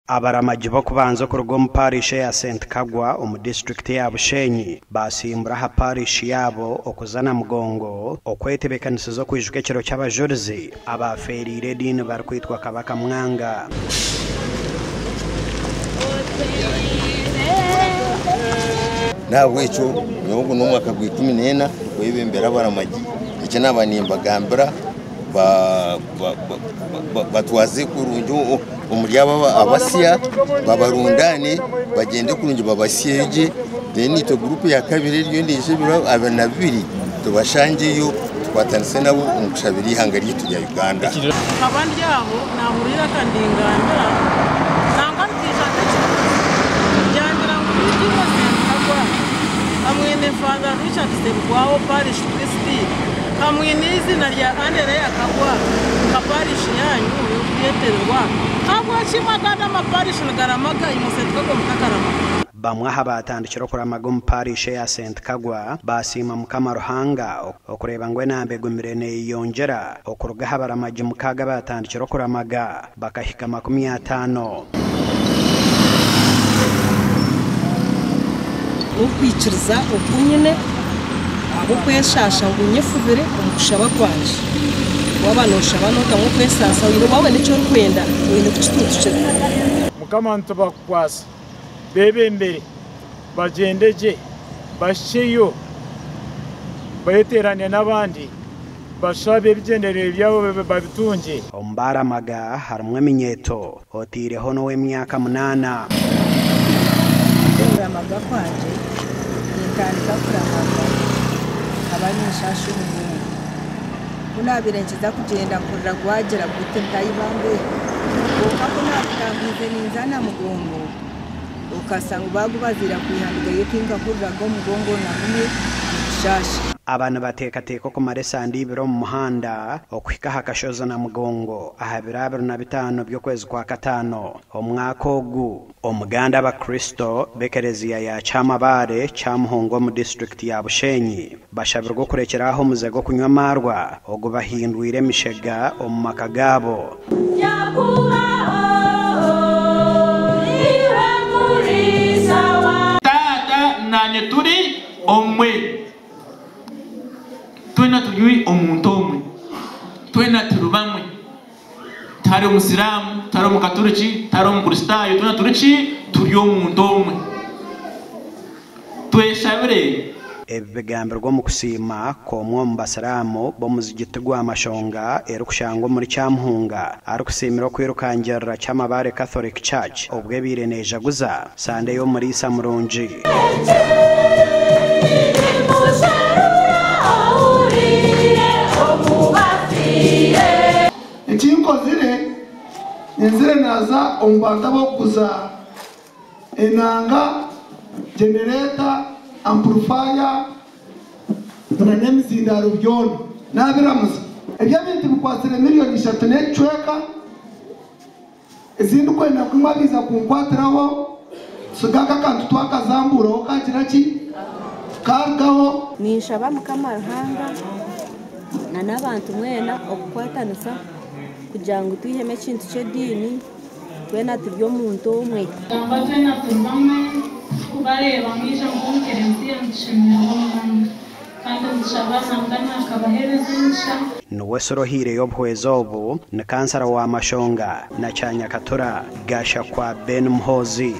abaramaji bo kubanza ku rugo mu parish ya St Kagwa mu district ya Bushenyi basimbura ha parish yabo okuzana mugongo okwetebekaniza zo kwijuka kiro cy'abajurizi abaferire dini bari kwitwa Kabaka Mwanga. Nawe ico nyogo n'umwaka gwa 14 webembera abaramaji iki nabanimba gambira batwaze kurunjo umuryaba abasiya babarundane bagende kurunjo babasyeje then ito group ya kabiri ryo ndije biro abana babiri tubashangiyo twatanise nabo umushabiri hangari tujya Uganda abandi yabo nahurira kandi nganda nangantije cyangwa muri Kagwa hamwe ne Father Richard Sebwaho parish Christi hamwe n'izina rya Andrea Kagwa kaparish yanyu yeterwa Kagwa chimagana amaparish ngaramaga imusetwa ko mutakarama bamwe habatandikira kuramaga mu parish ya St Kagwa basima mukama Ruhanga okureba ngwe nambe gumirene yongera okuruga habaramaji mukaga batandikira kuramaga bakahika 50 ukwiciriza ukunyene abo kweshasha ngunyefubire umushaba kwanje wabana ushaba no kamwe kwesasa uyo bawe nico kwenda uyo kuchituche mukama ntobakwasa bebembere bagendeje basheyo bayeteranye n'abandi bashabe bigendere byabo babitunje ombaramaga harumwe minyeto otireho no w'emyaka 8 kuramaga kwanje nitandika kuramaga abanyeshashu n'umwe unabirenkiza kugenda kurira gwagera gute ndayibambe ukako nakutambize ninzana mugongo ukasanga bagu bazira kwihandiga yekinga kurira go mugongo na mwe shashi abana batekateko ku maresandi biro mu muhanda okwika hakashoza na mugongo ahabirabiro na 5 byo kwezi kwa 5 omwaka ogu omuganda ba Kristo bekerezia ya Chamabare Chamuhongo mu district ya Bushenyi bashabirwa kurekeraho muzego kunywa marwa ogu bahindwire mishega omumaka gabo tata nanye turi omwe twena tujui omuntu omwe twena turubamwe tari umusiramu tari umukatoliki tari umukristayo twena turichi turi omuntu omwe tweshabire ebigambirwa mu kusima ko mwo mu basiramu bo muzigiti gwa mashonga erukushangwa muri Cyamuhunga arukusimira kwirukangira Chamabare Catholic Church obwe bireneja guza sande yo muri Samurunji Ikinkozire nzire naza ombanda bokuza enanga generator amplifier na mizindaro byono nabiramuza ebya bintu bikwasire miliyoni 3 n'ecweka izindi kwenda kumwabiza kunkwatiraho sugaka kantu twakazambura okagira ki kargaho ninshaba mukama Ruhanga na nabantu mwena okukwatanisa kugira ngo twiheme kintu cy'edini twena tubyo muntu umwe twena tubamwe kubareba mwisha mukonkerensiya nshimira Imana kandi nshaba nangana akabaherezinsha nuwe sorohire yobhwezobu na kansara wa mashonga na Chanya Katura gasha kwa Ben Mhozi